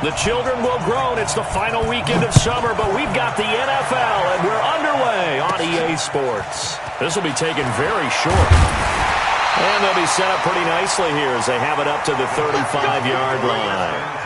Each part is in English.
The children will groan. It's the final weekend of summer, but we've got the NFL, and we're underway on EA Sports. This will be taken very short. And they'll be set up pretty nicely here as they have it up to the 35-yard line.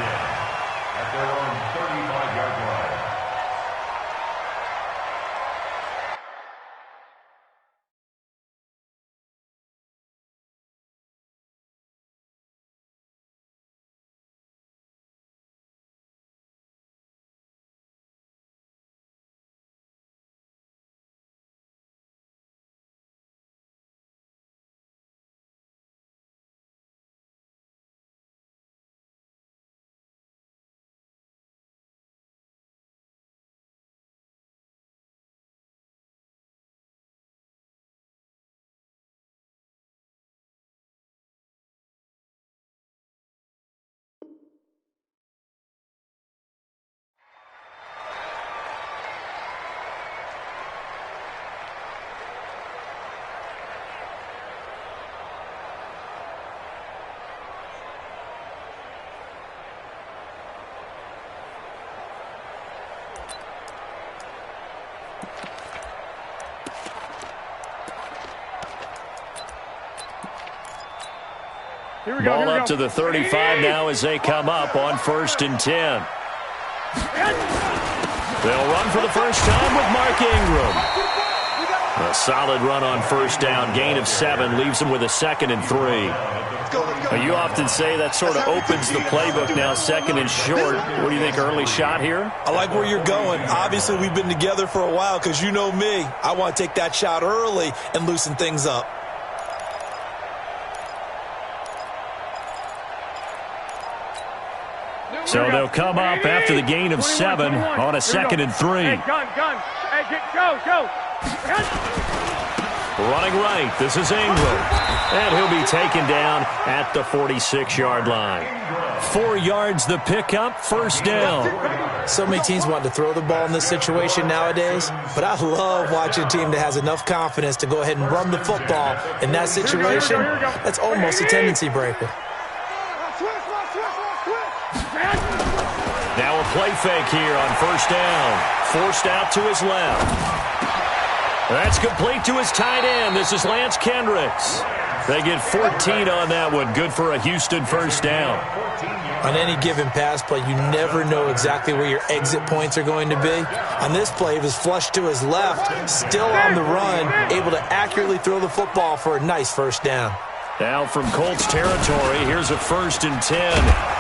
Ball up to the 35 now as they come up on 1st and 10. They'll run for the first time with Mark Ingram. A solid run on 1st down. Gain of 7 leaves them with a 2nd and 3. You often say that sort of opens the playbook now, 2nd and short. What do you think, early shot here? I like where you're going. Obviously, we've been together for a while because you know me. I want to take that shot early and loosen things up. So they'll come up after the gain of 7 on a 2nd and 3. Hey, gun. Hey, go. Running right, this is Ingram. And he'll be taken down at the 46-yard line. 4 yards the pickup, 1st down. So many teams want to throw the ball in this situation nowadays, but I love watching a team that has enough confidence to go ahead and run the football in that situation. That's almost a tendency breaker. Now a play fake here on 1st down. Forced out to his left. That's complete to his tight end. This is Lance Kendricks. They get 14 on that one. Good for a Houston 1st down. On any given pass play, you never know exactly where your exit points are going to be. On this play, it was flushed to his left, still on the run, able to accurately throw the football for a nice 1st down. Now from Colts territory, here's a 1st and 10,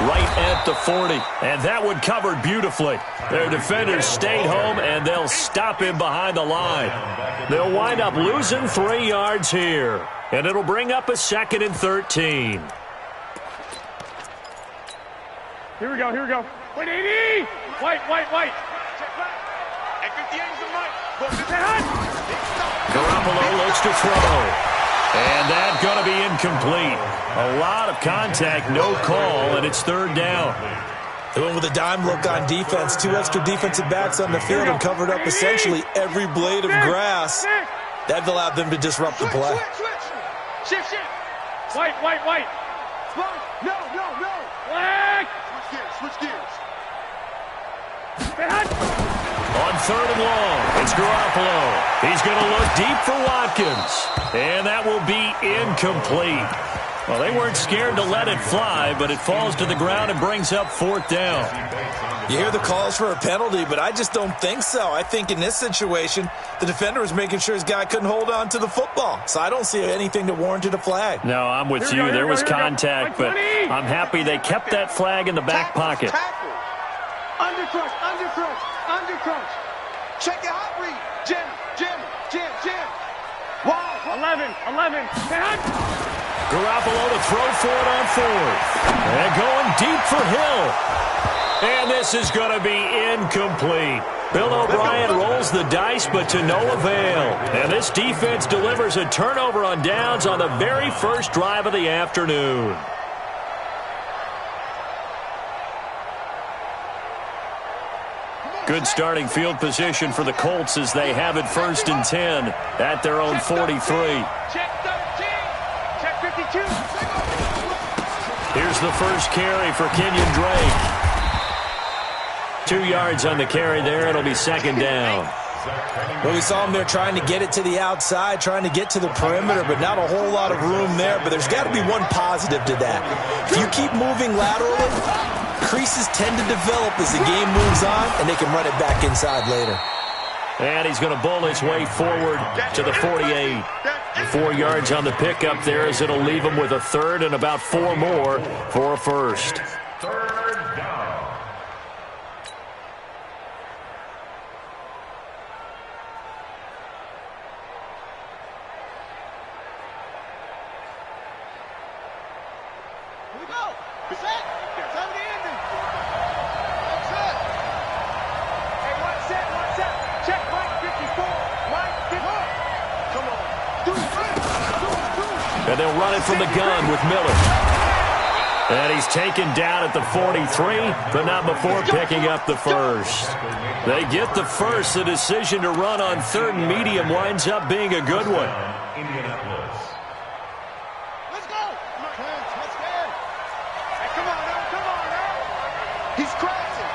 right at the 40. And that one covered beautifully. Their defenders stayed home, and they'll stop him behind the line. They'll wind up losing 3 yards here. And it'll bring up a 2nd and 13. Here we go. Wait, 80! White. Garoppolo looks to throw. And that's going to be incomplete. A lot of contact, no call, and it's 3rd down. They went with a dime look on defense. 2 extra defensive backs on the field and covered up essentially every blade of grass. That allowed them to disrupt the play. Shift. White. No. Black. Switch gears. On 3rd and long, it's Garoppolo. He's going to look deep for Watkins. And that will be incomplete. Well, they weren't scared to let it fly, but it falls to the ground and brings up 4th down. You hear the calls for a penalty, but I just don't think so. I think in this situation, the defender was making sure his guy couldn't hold on to the football. So I don't see anything that warranted a flag. No, I'm with you. There was contact, but I'm happy they kept that flag in the back pocket. Undercrush. Check your hot read. Jim. Wow. 11. Garoppolo to throw for it on 4th. And going deep for Hill. And this is going to be incomplete. Bill O'Brien rolls the dice, but to no avail. And this defense delivers a turnover on downs on the very first drive of the afternoon. Good starting field position for the Colts as they have it 1st and 10 at their own 43. Check 13. Check 52. Here's the first carry for Kenyon Drake. 2 yards on the carry there. It'll be second down. Well, we saw him there trying to get it to the outside, trying to get to the perimeter, but not a whole lot of room there. But there's got to be one positive to that. If you keep moving laterally, creases tend to develop as the game moves on, and they can run it back inside later. And he's going to bull his way forward to the 48. 4 yards on the pickup there as it'll leave him with a third and about 4 more for a first. Third down. Here we go. Set. Time to end it. That's it. Hey, one set. Check Mike 54. Mike 54. Come on. Do it. And they'll run it from the gun with Miller. And he's taken down at the 43, but not before picking up the first. They get the first. The decision to run on third and medium winds up being a good one. Indianapolis. Let's go. Let's go. Hey, come on now. He's crashing.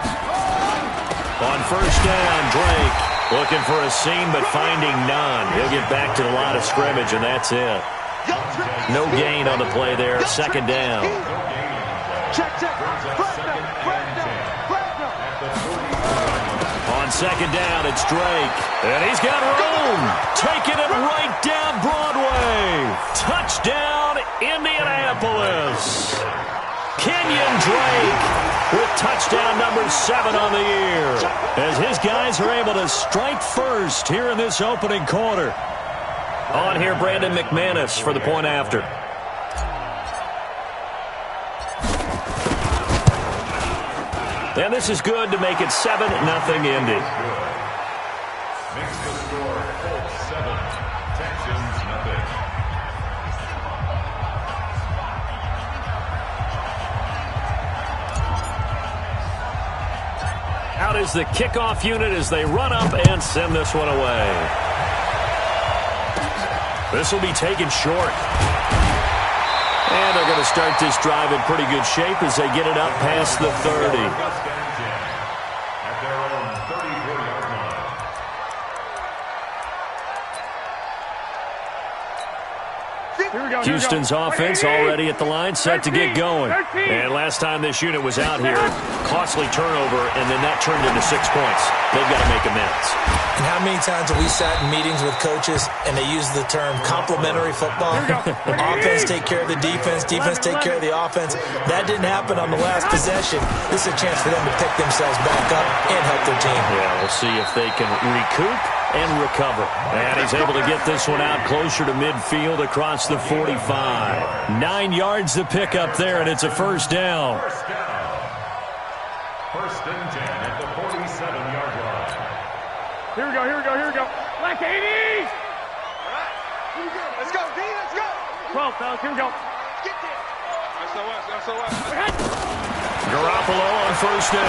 On first down, Drake looking for a seam but finding none. He'll get back to the line of scrimmage, and that's it. No gain on the play there. Second down. Check. On second down, it's Drake. And he's got room. Taking it right down Broadway. Touchdown, Indianapolis. Kenyon Drake with touchdown number 7 on the year. As his guys are able to strike first here in this opening quarter. On here, Brandon McManus for the point after. And this is good to make it 7-0 Indy. Makes the score Colts 7, Texans nothing. Out is the kickoff unit as they run up and send this one away. This will be taken short. And they're going to start this drive in pretty good shape as they get it up past the 30. At their own 34-yard line. Here we go. Houston's offense already at the line, set to get going. And last time this unit was out here, costly turnover, and then that turned into 6 points. They've got to make amends. And how many times have we sat in meetings with coaches and they use the term complementary football? Offense take care of the defense, defense take care of the offense. That didn't happen on the last possession. This is a chance for them to pick themselves back up and help their team. Yeah, we'll see if they can recoup and recover. And he's able to get this one out closer to midfield across the 45. 9 yards to pick up there, and it's a first down. First and 10 at the 47-yard line. Here we go. Like 80s. All right. Here we go. Let's go, D. Let's go. 12, fellas. Here we go. Get there. SOS. Garoppolo on first down.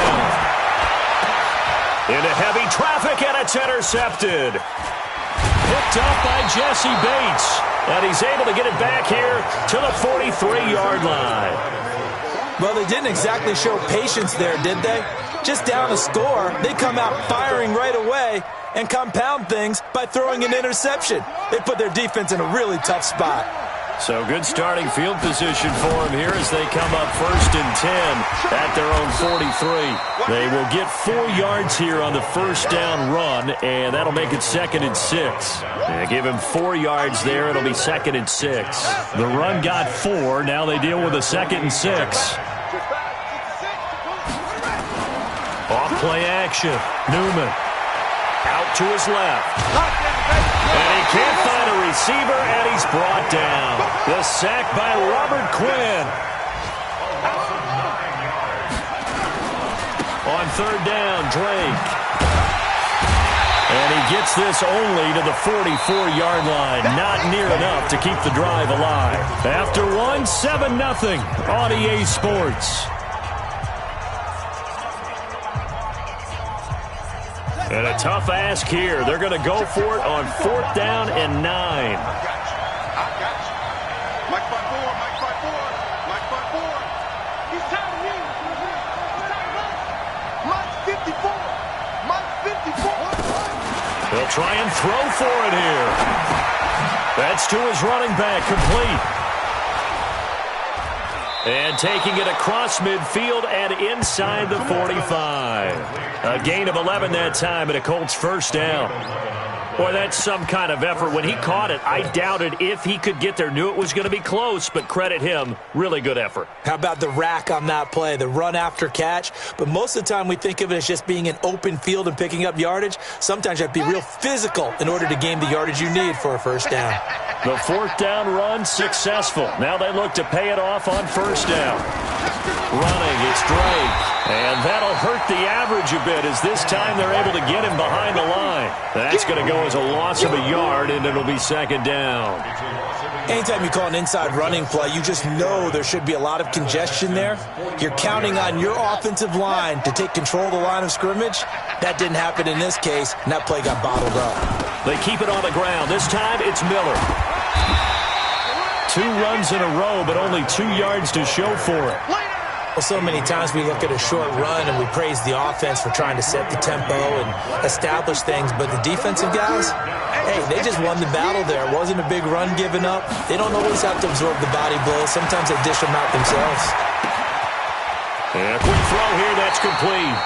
Into heavy traffic, and it's intercepted. Picked up by Jesse Bates. And he's able to get it back here to the 43-yard line. Well, they didn't exactly show patience there, did they? Just down a score, they come out firing right away and compound things by throwing an interception. They put their defense in a really tough spot. So good starting field position for him here as they come up first and 10 at their own 43. They will get 4 yards here on the first down run, and that'll make it second and 6. They give him 4 yards there. It'll be second and 6. The run got 4. Now they deal with a second and 6. Off play action. Newman out to his left. And he can't find a receiver, and he's brought down. The sack by Robert Quinn. On third down, Drake. And he gets this only to the 44-yard line. Not near enough to keep the drive alive. After one, 7-0 on EA Sports. And a tough ask here. They're going to go for it on fourth down and 9. I got you. Mike 5-4. He's tired of me. Mike 54. try and throw for it here. That's to his running back, complete. And taking it across midfield and inside the 45. A gain of 11 that time and a Colts first down. Boy, that's some kind of effort. When he caught it, I doubted if he could get there. Knew it was going to be close, but credit him. Really good effort. How about the rack on that play, the run after catch? But most of the time we think of it as just being an open field and picking up yardage. Sometimes you have to be real physical in order to gain the yardage you need for a first down. The fourth down run successful. Now they look to pay it off on first down. Running, it's Drake. And that'll hurt the average a bit as this time they're able to get him behind the line. That's going to go as a loss of a yard, and it'll be second down. Anytime you call an inside running play, you just know there should be a lot of congestion there. You're counting on your offensive line to take control of the line of scrimmage. That didn't happen in this case, and that play got bottled up. They keep it on the ground. This time it's Miller. 2 runs in a row, but only 2 yards to show for it. Well, so many times we look at a short run and we praise the offense for trying to set the tempo and establish things, but the defensive guys, hey, they just won the battle there. It wasn't a big run given up. They don't always have to absorb the body blows. Sometimes they dish them out themselves. And a quick throw here, that's complete.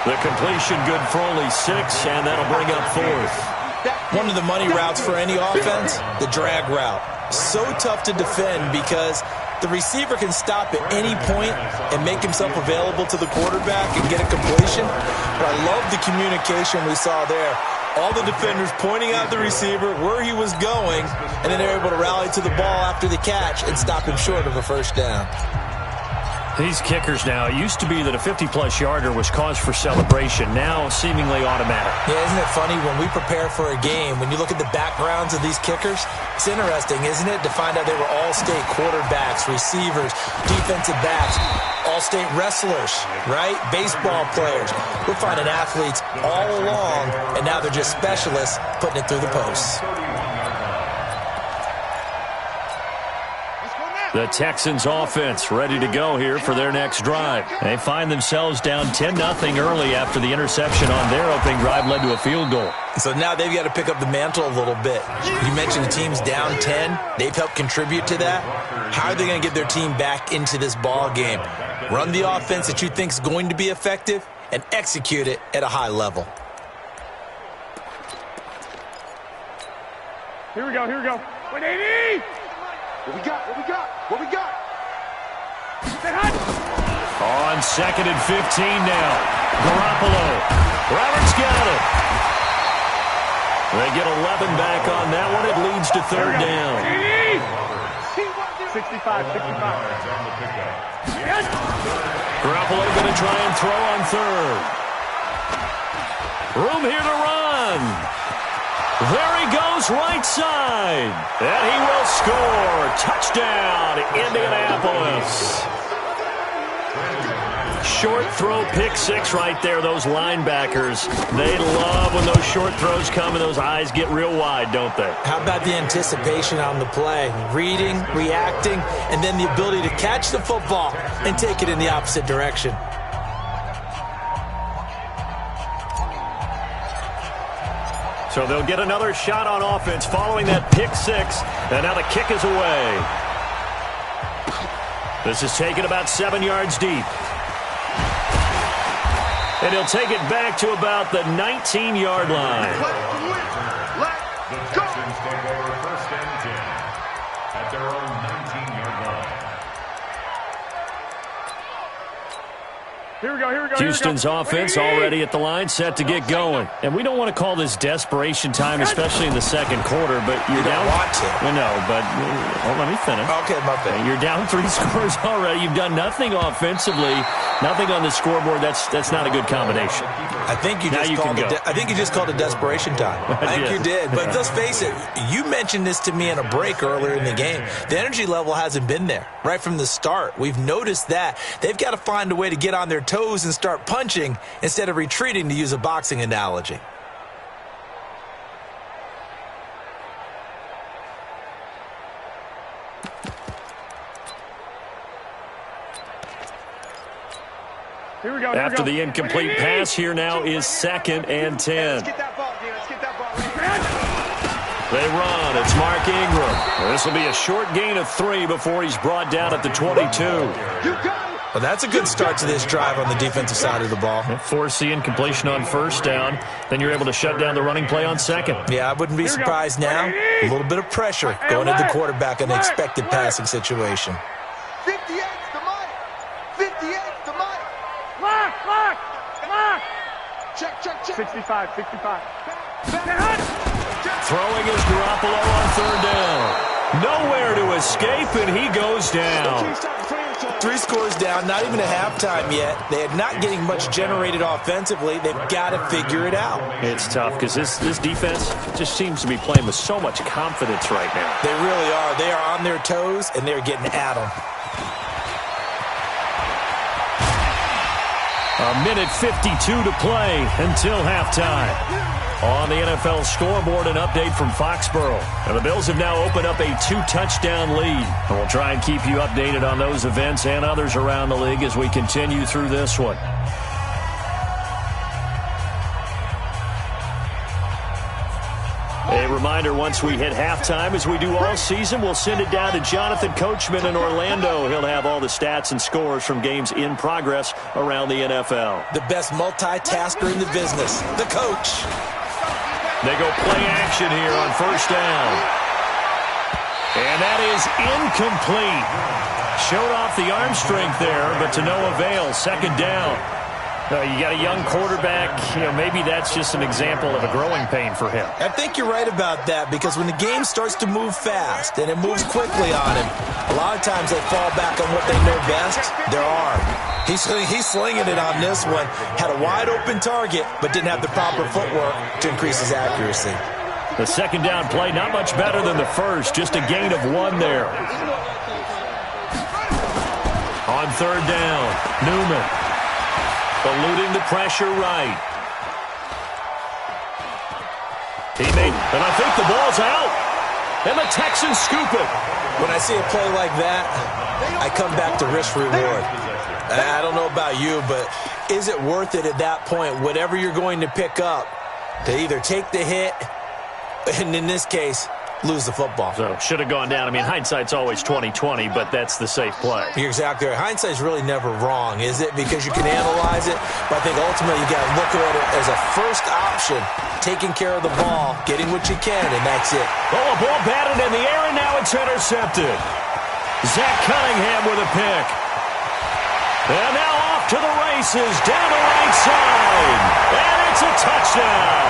The completion good for only 6, and that'll bring up 4th. One of the money routes for any offense, the drag route. So tough to defend because the receiver can stop at any point and make himself available to the quarterback and get a completion. But I love the communication we saw there. All the defenders pointing out the receiver, where he was going, and then they're able to rally to the ball after the catch and stop him short of a first down. These kickers now, it used to be that a 50-plus yarder was cause for celebration. Now seemingly automatic. Yeah, isn't it funny when we prepare for a game, when you look at the backgrounds of these kickers, it's interesting, isn't it, to find out they were all-state quarterbacks, receivers, defensive backs, all-state wrestlers, right? Baseball players. We're finding athletes all along, and now they're just specialists putting it through the posts. The Texans offense ready to go here for their next drive. They find themselves down 10-0 early after the interception on their opening drive led to a field goal. So now they've got to pick up the mantle a little bit. You mentioned the team's down 10. They've helped contribute to that. How are they going to get their team back into this ball game? Run the offense that you think is going to be effective and execute it at a high level. Here we go, here we go. 180! What we got, what we got, what we got? Stay hot! On 2nd and 15 now. Garoppolo. Roberts got it. They get 11 back on that one. It leads to 3rd down. 65, 65. Garoppolo going to try and throw on 3rd. Room here to run. There he goes, right side. And he will score. Touchdown, Indianapolis. Short throw, pick 6 right there. Those linebackers, they love when those short throws come and those eyes get real wide, don't they? How about the anticipation on the play? Reading, reacting, and then the ability to catch the football and take it in the opposite direction. So they'll get another shot on offense following that pick 6. And now the kick is away. This is taken about 7 yards deep. And he'll take it back to about the 19-yard line. The Texans take over 1st and 10 at their own 19-yard line. Here we go, here we go. Houston's offense already at the line, set to get going. And we don't want to call this desperation time, especially in the 2nd quarter, but you're down. Want to. I know, but let me finish. Okay, my bad. You're down 3 scores already. You've done nothing offensively, nothing on the scoreboard. That's not a good combination. I think you just called it desperation time. I think you did. But let's face it, you mentioned this to me in a break earlier in the game. The energy level hasn't been there right from the start. We've noticed that. They've got to find a way to get on their toes and start punching instead of retreating, to use a boxing analogy. Here we go. After the incomplete pass, here now is 2nd and 10. Let's get that ball, D. Let's get that ball. They run. It's Mark Ingram. This will be a short gain of 3 before he's brought down at the 22. Well, that's a good start to this drive on the defensive side of the ball. Force the incompletion on first down. Then you're able to shut down the running play on second. Yeah, I wouldn't be surprised now. A little bit of pressure going into the quarterback in an expected passing situation. 58's the mic. 58's the mic. Lock. Check. 65. Throwing is Garoppolo on third down. Nowhere to escape, and he goes down. 3 scores down, not even a halftime yet. They are not getting much generated offensively. They've got to figure it out. It's tough because this defense just seems to be playing with so much confidence right now. They really are. They are on their toes, and they're getting at them. A minute 52 to play until halftime. On the NFL scoreboard, an update from Foxborough. And the Bills have now opened up a 2-touchdown lead. And we'll try and keep you updated on those events and others around the league as we continue through this one. A reminder, once we hit halftime, as we do all season, we'll send it down to Jonathan Coachman in Orlando. He'll have all the stats and scores from games in progress around the NFL. The best multitasker in the business, the coach. They go play action here on first down. And that is incomplete. Showed off the arm strength there, but to no avail. Second down. You got a young quarterback. Maybe that's just an example of a growing pain for him. I think you're right about that, because when the game starts to move fast and it moves quickly on him, a lot of times they fall back on what they know best, their arm. He's slinging it on this one. Had a wide-open target, but didn't have the proper footwork to increase his accuracy. The second down play, not much better than the first. Just a gain of 1 there. On third down, Newman. Eluding the pressure right. Teammate, and I think the ball's out. And the Texans scoop it. When I see a play like that, I come back to risk reward. I don't know about you, but is it worth it at that point, whatever you're going to pick up, to either take the hit, and in this case, lose the football? So, should have gone down. I mean, hindsight's always 20/20, but that's the safe play. You're exactly right. Hindsight's really never wrong, is it? Because you can analyze it, but I think ultimately you got to look at it as a first option, taking care of the ball, getting what you can, and that's it. Oh, a ball batted in the air, and now it's intercepted. Zach Cunningham with a pick. And now off to the races, down the right side. And it's a touchdown.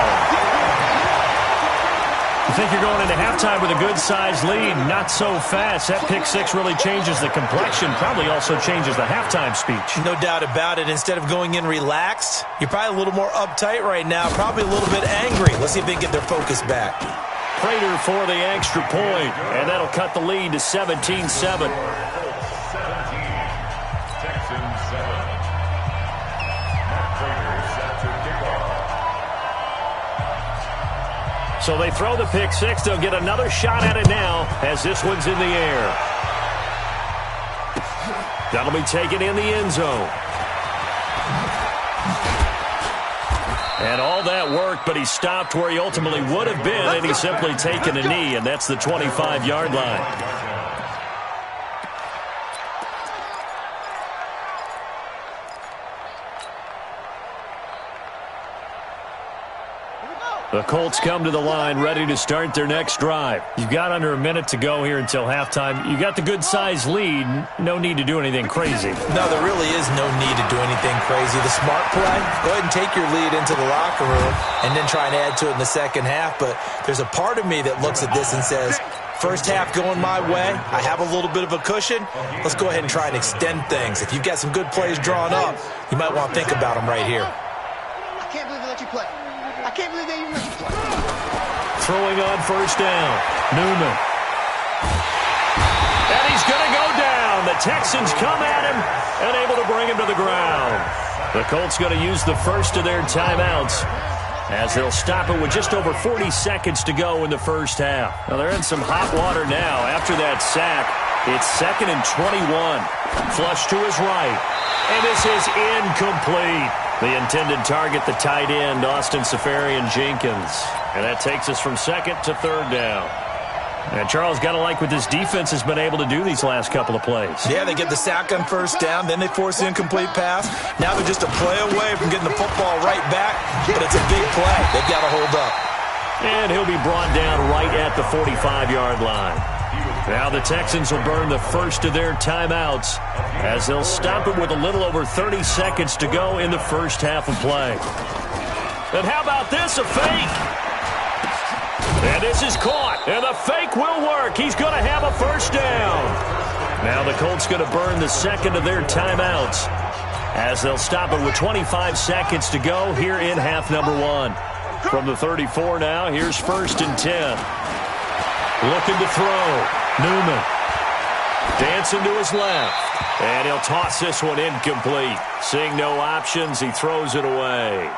You think you're going into halftime with a good-sized lead, not so fast. That pick six really changes the complexion, probably also changes the halftime speech. No doubt about it. Instead of going in relaxed, you're probably a little more uptight right now, probably a little bit angry. Let's see if they can get their focus back. Prater for the extra point, and that'll cut the lead to 17-7. So they throw the pick six. They'll get another shot at it now as this one's in the air. That'll be taken in the end zone. And all that worked, but he stopped where he ultimately would have been, and he's simply taken a knee, and that's the 25-yard line. The Colts come to the line ready to start their next drive. You've got under a minute to go here until halftime. You got the good-sized lead. No need to do anything crazy. No, there really is no need to do anything crazy. The smart play, go ahead and take your lead into the locker room and then try and add to it in the second half. But there's a part of me that looks at this and says, first half going my way, I have a little bit of a cushion. Let's go ahead and try and extend things. If you've got some good plays drawn up, you might want to think about them right here. I can't believe they let you play. I can't believe they even let you play. Throwing on first down, Newman. And he's going to go down. The Texans come at him and able to bring him to the ground. The Colts going to use the first of their timeouts as they'll stop it with just over 40 seconds to go in the first half. Now they're in some hot water now after that sack. It's 2nd and 21. Flush to his right. And this is incomplete. The intended target, the tight end, Austin Safarian-Jenkins. And that takes us from 2nd to 3rd down. And Charles, got to like what this defense has been able to do these last couple of plays. Yeah, they get the sack on 1st down, then they force the incomplete pass. Now they're just a play away from getting the football right back, but it's a big play. They've got to hold up. And he'll be brought down right at the 45-yard line. Now the Texans will burn the first of their timeouts as they'll stop it with a little over 30 seconds to go in the first half of play. And how about this, a fake? And this is caught, and the fake will work. He's going to have a 1st down. Now the Colts going to burn the second of their timeouts as they'll stop it with 25 seconds to go here in half number 1. From the 34 now, here's 1st and 10. Looking to throw. Newman. Dancing to his left. And he'll toss this one incomplete. Seeing no options, he throws it away.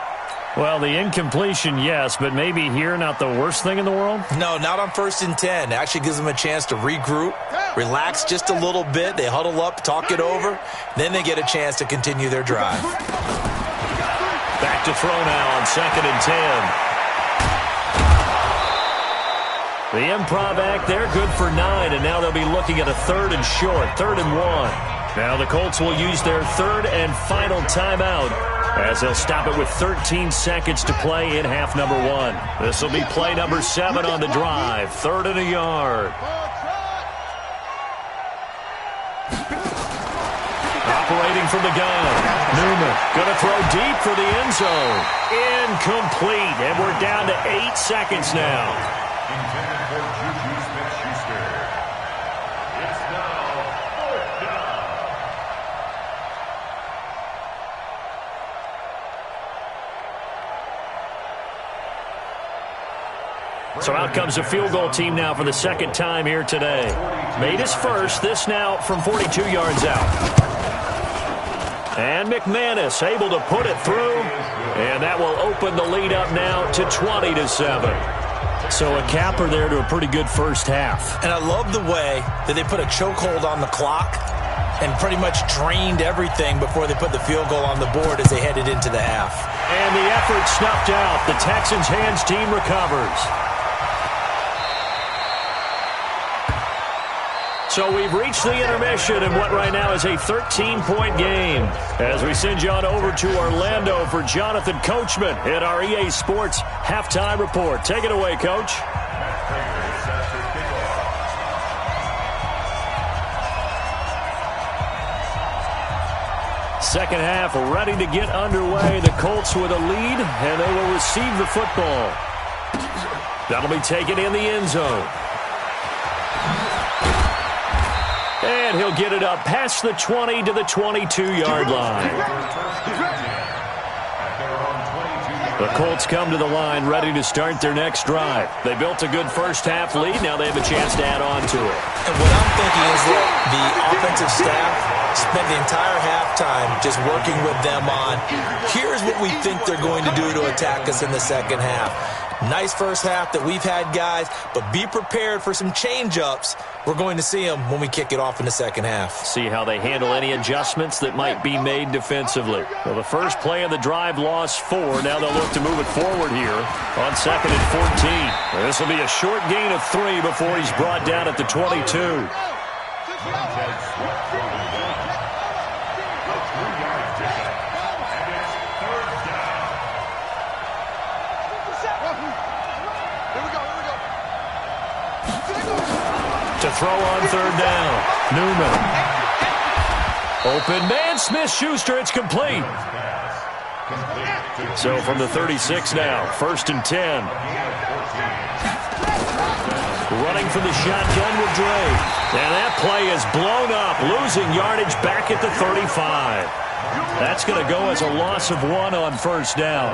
Well, the incompletion, yes, but maybe here not the worst thing in the world? No, not on 1st and 10. It actually gives them a chance to regroup, relax just a little bit. They huddle up, talk it over. Then they get a chance to continue their drive. Back to throw now on 2nd and 10. The improv act there, good for 9, and now they'll be looking at a 3rd and short, 3rd and 1. Now the Colts will use their 3rd and final timeout as they'll stop it with 13 seconds to play in half number 1. This will be play number 7 on the drive, 3rd and a yard. Operating from the gun. Newman going to throw deep for the end zone. Incomplete, and we're down to 8 seconds now. Intended for Juju Smith-Schuster. It's now 4th down. So out comes a field goal team now for the 2nd time here today. Made his first, this now from 42 yards out. And McManus able to put it through, and that will open the lead up now to 20-7. So a capper there to a pretty good first half. And I love the way that they put a chokehold on the clock and pretty much drained everything before they put the field goal on the board as they headed into the half. And the effort snuffed out. The Texans' hands team recovers. So we've reached the intermission in what right now is a 13-point game as we send you on over to Orlando for Jonathan Coachman at our EA Sports Halftime Report. Take it away, Coach. Second half ready to get underway. The Colts with a lead, and they will receive the football. That'll be taken in the end zone. And he'll get it up past the 20 to the 22-yard line. The Colts come to the line ready to start their next drive. They built a good first half lead. Now they have a chance to add on to it. And what I'm thinking is that the offensive staff spent the entire halftime just working with them on, here's what we think they're going to do to attack us in the second half. Nice first half that we've had, guys, but be prepared for some change-ups. We're going to see them when we kick it off in the second half. See how they handle any adjustments that might be made defensively. Well, the first play of the drive lost 4. Now they'll look to move it forward here on 2nd and 14. This will be a short gain of 3 before he's brought down at the 22. To throw on 3rd down. Newman. Open man, Smith-Schuster, it's complete. So from the 36 now, 1st and 10. Running for the shotgun with Dre. And that play is blown up, losing yardage back at the 35. That's going to go as a loss of 1 on 1st down.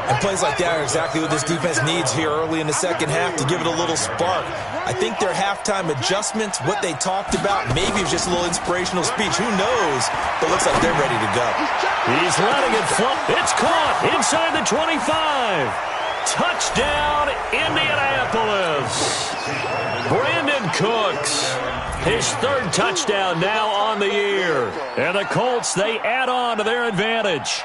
And plays like that are exactly what this defense needs here early in the second half to give it a little spark. I think their halftime adjustments, what they talked about, maybe it was just a little inspirational speech. Who knows? But looks like they're ready to go. He's letting it flop. It's caught inside the 25. Touchdown, Indianapolis. Brandon Cooks, his third touchdown now on the year. And the Colts, they add on to their advantage.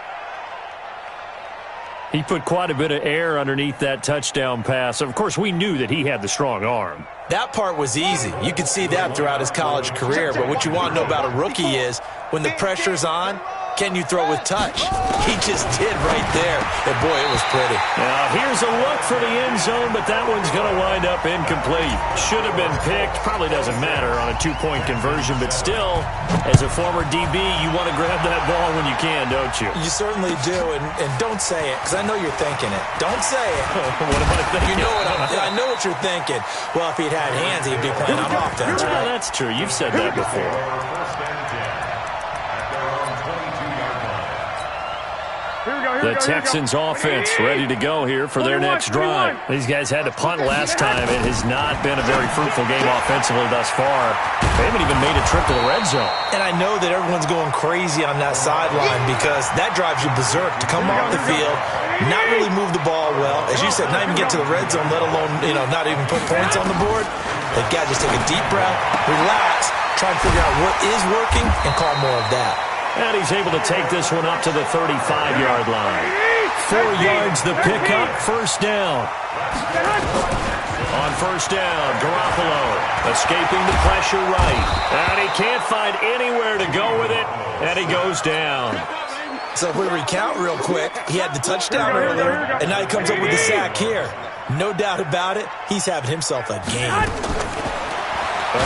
He put quite a bit of air underneath that touchdown pass. Of course, we knew that he had the strong arm. That part was easy. You could see that throughout his college career. But what you want to know about a rookie is when the pressure's on, can you throw with touch? He just did right there. And, boy, it was pretty. Now, here's a look for the end zone, but that one's going to wind up incomplete. Should have been picked. Probably doesn't matter on a two-point conversion, but still, as a former DB, you want to grab that ball when you can, don't you? You certainly do, and don't say it, because I know you're thinking it. Don't say it. What am I thinking? You know I know what you're thinking. Well, if he'd had hands, he'd be playing on offense. Yeah, that's true. You've said that before. The Texans offense ready to go here for their next drive. These guys had to punt last time. It has not been a very fruitful game offensively thus far. They haven't even made a trip to the red zone. And I know that everyone's going crazy on that sideline because that drives you berserk to come off the field, not really move the ball well. As you said, not even get to the red zone, let alone, not even put points on the board. They've got to just take a deep breath, relax, try and figure out what is working, and call more of that. And he's able to take this one up to the 35-yard line. 4 yards the pickup, first down. On first down, Garoppolo escaping the pressure right. And he can't find anywhere to go with it, and he goes down. So if we recount real quick, he had the touchdown earlier, and now he comes up with the sack here. No doubt about it, he's having himself a game.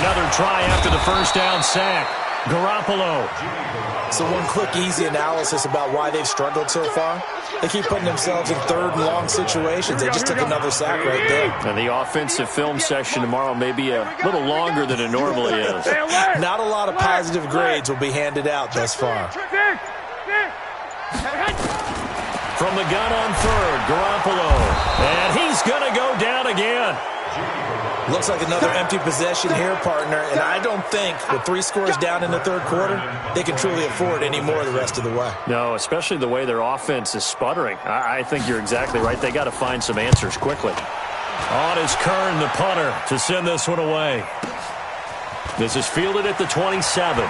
Another try after the first down sack. Garoppolo. So one quick, easy analysis about why they've struggled so far. They keep putting themselves in third and long situations. They just took another sack right there. And the offensive film session tomorrow may be a little longer than it normally is. Not a lot of positive grades will be handed out thus far. From the gun on third, Garoppolo. And he's going to go down again. Looks like another empty possession here, partner, and I don't think with 3 scores down in the third quarter, they can truly afford any more the rest of the way. No, especially the way their offense is sputtering. I think you're exactly right. They got to find some answers quickly. On is Kern, the punter, to send this one away. This is fielded at the 27.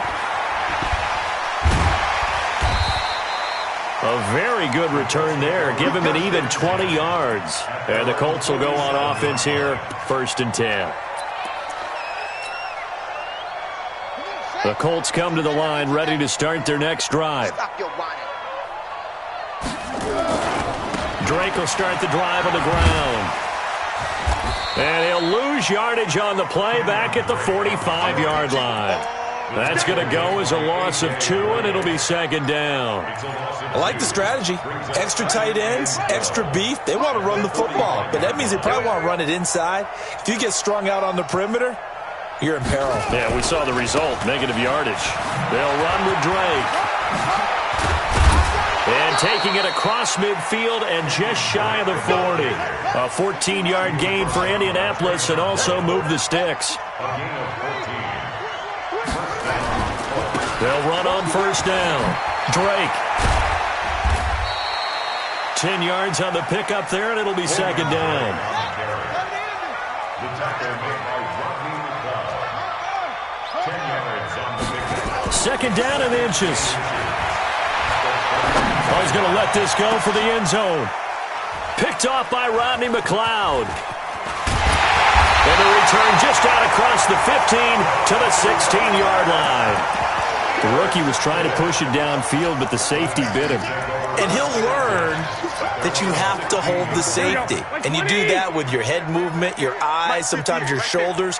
A very good return there. Give him an even 20 yards. And the Colts will go on offense here, first and 10. The Colts come to the line, ready to start their next drive. Drake will start the drive on the ground. And he'll lose yardage on the play back at the 45-yard line. That's going to go as a loss of 2, and it'll be second down. I like the strategy. Extra tight ends, extra beef. They want to run the football, but that means they probably want to run it inside. If you get strung out on the perimeter, you're in peril. Yeah, we saw the result, negative yardage. They'll run with Drake. And taking it across midfield and just shy of the 40. A 14-yard gain for Indianapolis and also move the sticks. They'll run on first down. Drake. 10 yards on the pickup there, and it'll be second down. Second down and inches. Oh, he's going to let this go for the end zone. Picked off by Rodney McLeod. And the return just out across the 15 to the 16-yard line. The rookie was trying to push it downfield, but the safety bit him. And he'll learn that you have to hold the safety. And you do that with your head movement, your eyes, sometimes your shoulders.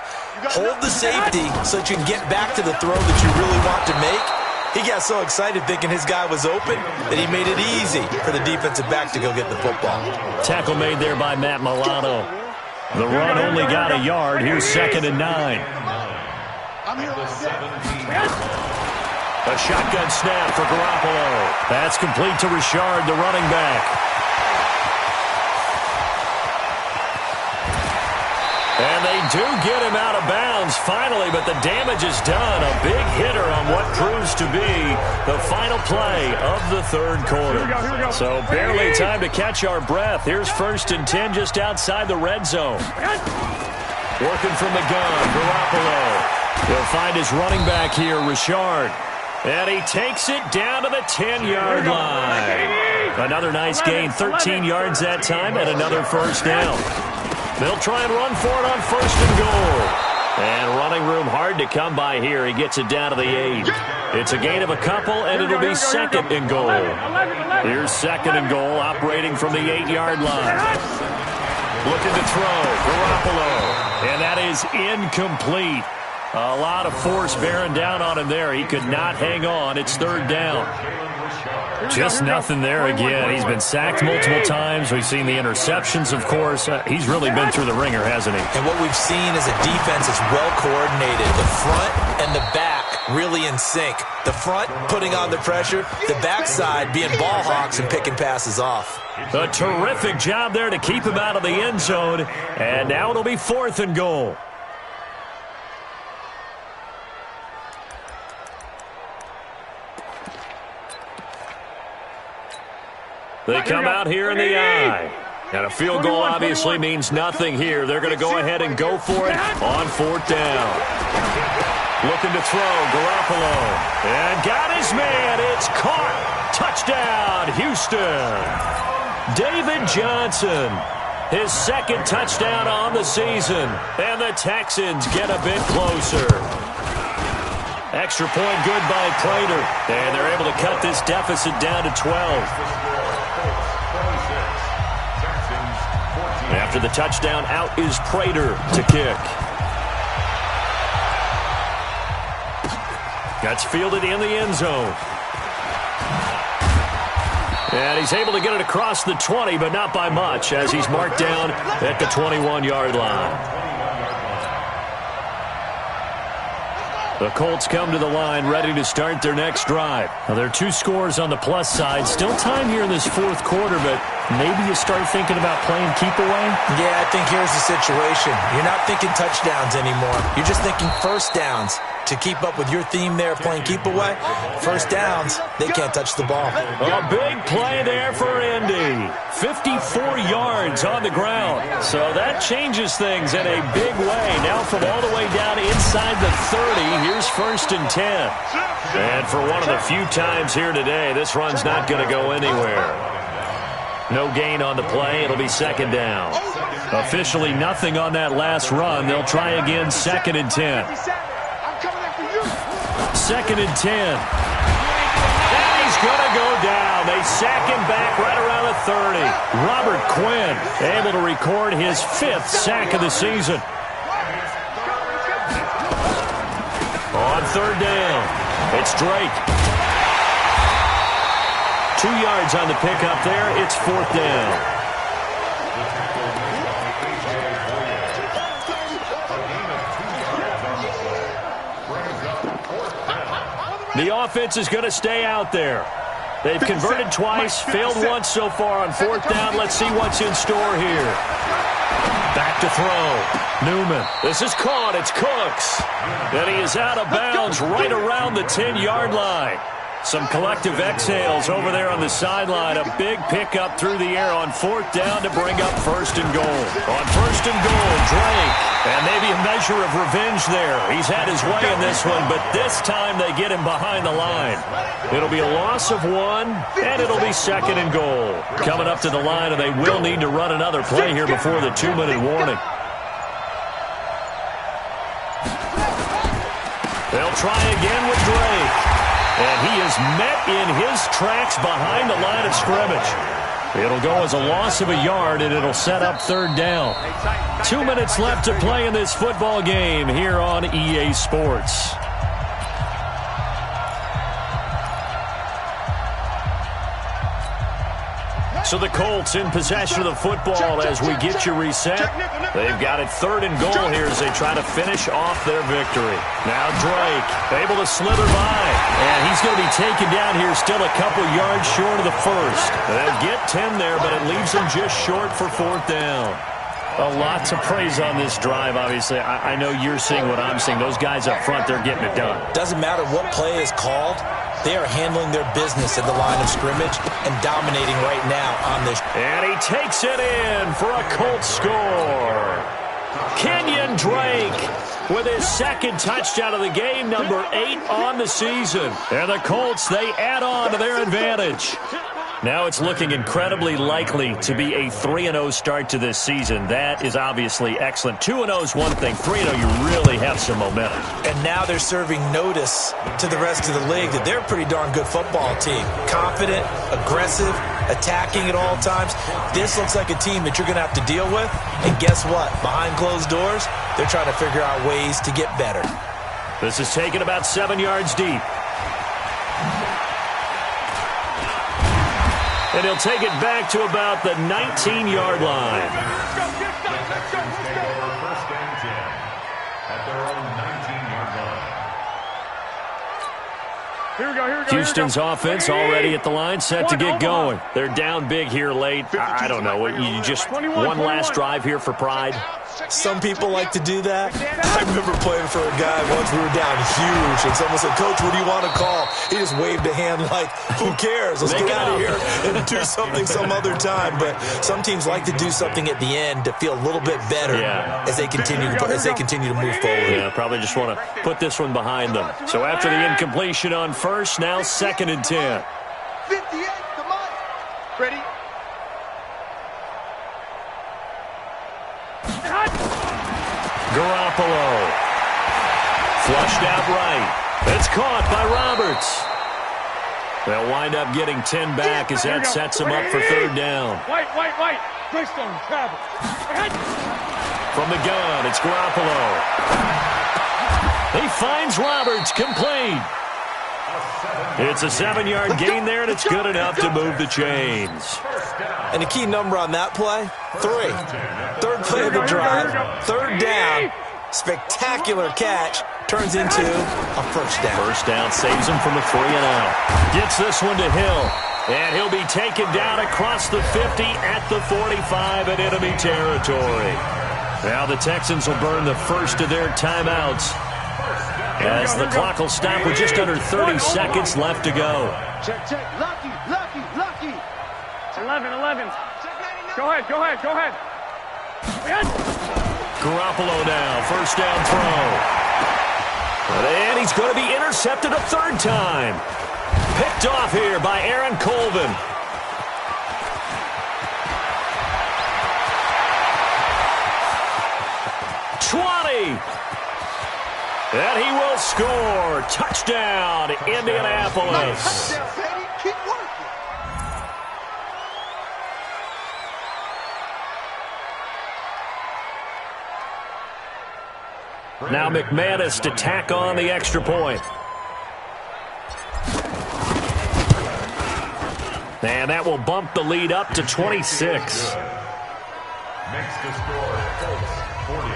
Hold the safety so that you can get back to the throw that you really want to make. He got so excited thinking his guy was open that he made it easy for the defensive back to go get the football. Tackle made there by Matt Milano. The run only got a yard. Here's second and 9. A shotgun snap for Garoppolo. That's complete to Richard, the running back. And they do get him out of bounds finally, but the damage is done. A big hitter on what proves to be the final play of the third quarter. So barely time to catch our breath. Here's first and 10 just outside the red zone. Working from the gun, Garoppolo. He'll find his running back here, Richard. And he takes it down to the 10-yard line. Another nice gain, 13 yards that time, and another first down. They'll try and run for it on first and goal. And running room hard to come by here. He gets it down to the 8. It's a gain of a couple, and it'll be second and goal. Here's second and goal, operating from the 8-yard line. Looking to throw, Garoppolo. And that is incomplete. A lot of force bearing down on him there. He could not hang on. It's third down. Just nothing there again. He's been sacked multiple times. We've seen the interceptions, of course. He's really been through the ringer, hasn't he? And what we've seen is a defense that's well coordinated. The front and the back really in sync. The front putting on the pressure, the backside being ball hawks and picking passes off. A terrific job there to keep him out of the end zone. And now it'll be fourth and goal. They come out here in the eye. And a field goal obviously means nothing here. They're going to go ahead and go for it on fourth down. Looking to throw, Garoppolo. And got his man. It's caught. Touchdown, Houston. David Johnson. His second touchdown on the season. And the Texans get a bit closer. Extra point good by Prater. And they're able to cut this deficit down to 12. After the touchdown, out is Prater to kick. That's fielded in the end zone. And he's able to get it across the 20, but not by much, as he's marked down at the 21-yard line. The Colts come to the line ready to start their next drive. Now, there are 2 scores on the plus side. Still time here in this fourth quarter, but maybe you start thinking about playing keep away? Yeah, I think here's the situation. You're not thinking touchdowns anymore. You're just thinking first downs. To keep up with your theme there, playing keep away, first downs, they can't touch the ball. A big play there for Indy. 54 yards on the ground. So that changes things in a big way. Now from all the way down inside the 30, here's first and 10. And for one of the few times here today, this run's not going to go anywhere. No gain on the play. It'll be second down. Officially nothing on that last run. They'll try again, second and 10. Second and 10. And he's going to go down. They sack him back right around the 30. Robert Quinn able to record his 5th sack of the season. On third down, it's Drake. 2 yards on the pickup there. It's fourth down. The offense is going to stay out there. They've converted twice, failed once so far on fourth down. Let's see what's in store here. Back to throw. Newman. This is caught. It's Cooks. And he is out of bounds right around the 10-yard line. Some collective exhales over there on the sideline. A big pickup through the air on fourth down to bring up first and goal. On first and goal, Drake. And maybe a measure of revenge there. He's had his way in this one, but this time they get him behind the line. It'll be a loss of 1, and it'll be second and goal. Coming up to the line, and they will need to run another play here before the 2-minute warning. They'll try again with Drake. And he is met in his tracks behind the line of scrimmage. It'll go as a loss of a yard, and it'll set up third down. 2 minutes left to play in this football game here on EA Sports. So the Colts in possession of the football as we get you reset. They've got it third and goal here as they try to finish off their victory. Now Drake able to slither by. And he's going to be taken down here still a couple yards short of the first. They'll get 10 there, but it leaves them just short for fourth down. A lot to praise on this drive, obviously. I know you're seeing what I'm seeing. Those guys up front, they're getting it done. Doesn't matter what play is called. They are handling their business at the line of scrimmage and dominating right now on this. And he takes it in for a Colts score. Kenyon Drake with his second touchdown of the game, number 8 on the season. And the Colts, they add on to their advantage. Now it's looking incredibly likely to be a 3-0 start to this season. That is obviously excellent. 2-0 is one thing. 3-0, you really have some momentum. And now they're serving notice to the rest of the league that they're a pretty darn good football team. Confident, aggressive, attacking at all times. This looks like a team that you're going to have to deal with. And guess what? Behind closed doors, they're trying to figure out ways to get better. This is taken about 7 yards deep. And he'll take it back to about the 19-yard line. First and 10 at their own 19-yard line. Here we go. Houston's offense already at the line, set to get going. They're down big here late. I don't know. You just one last drive here for pride? Some people like to do that. I remember playing for a guy once. We were down huge, and someone said, "Coach, what do you want to call?" He just waved a hand like, "Who cares? Let's get out of here and do something some other time." But some teams like to do something at the end to feel a little bit better as they continue to move forward. Yeah, probably just want to put this one behind them. So after the incompletion on first, now 2nd and 10. 58, come on. Ready? Garoppolo. Flushed out right. It's caught by Roberts. They'll wind up getting 10 back as that sets them up for 3rd down. White. Greystone, travel. From the gun, it's Garoppolo. He finds Roberts, complete. It's a 7-yard gain there, and it's good enough to move the chains. And the key number on that play, 3. 3rd play of the drive, 3rd down, spectacular catch, turns into a 1st down. 1st down saves him from a 3-and-out. Gets this one to Hill, and he'll be taken down across the 50 at the 45 in enemy territory. Now the Texans will burn the first of their timeouts as the clock will stop with just under 30 seconds left to go. Check. Lucky. 11. Go ahead. Garoppolo now, 1st down throw. And he's going to be intercepted a 3rd time. Picked off here by Aaron Colvin. And he will score. Touchdown, Indianapolis. Touchdown, baby. Keep working. Now McManus to tack on the extra point. And that will bump the lead up to 26. Next to score, Colts 40,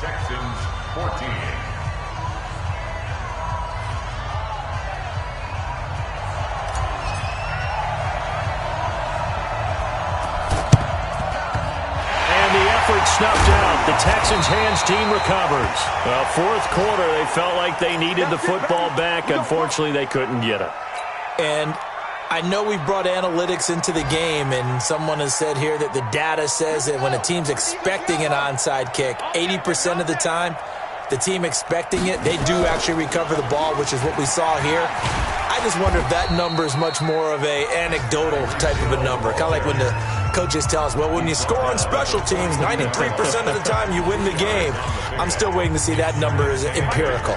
Texans 14. Snuffed out. The Texans' hands team recovers. Well, 4th quarter, they felt like they needed the football back. Unfortunately, they couldn't get it. And I know we've brought analytics into the game, and someone has said here that the data says that when a team's expecting an onside kick, 80% of the time, the team expecting it, they do actually recover the ball, which is what we saw here. I just wonder if that number is much more of a anecdotal type of a number. Kind of like when the coaches tell us, well, when you score on special teams, 93% of the time you win the game. I'm still waiting to see that number is empirical.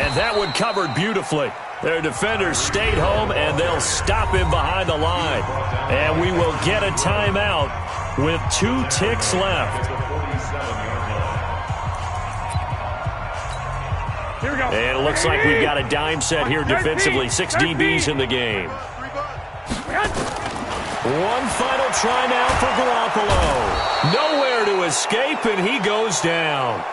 And that one covered beautifully. Their defenders stayed home, and they'll stop him behind the line. And we will get a timeout with 2 ticks left. And it looks like we've got a dime set here defensively. 6 DBs in the game. One final try now for Garoppolo. Nowhere to escape, and he goes down.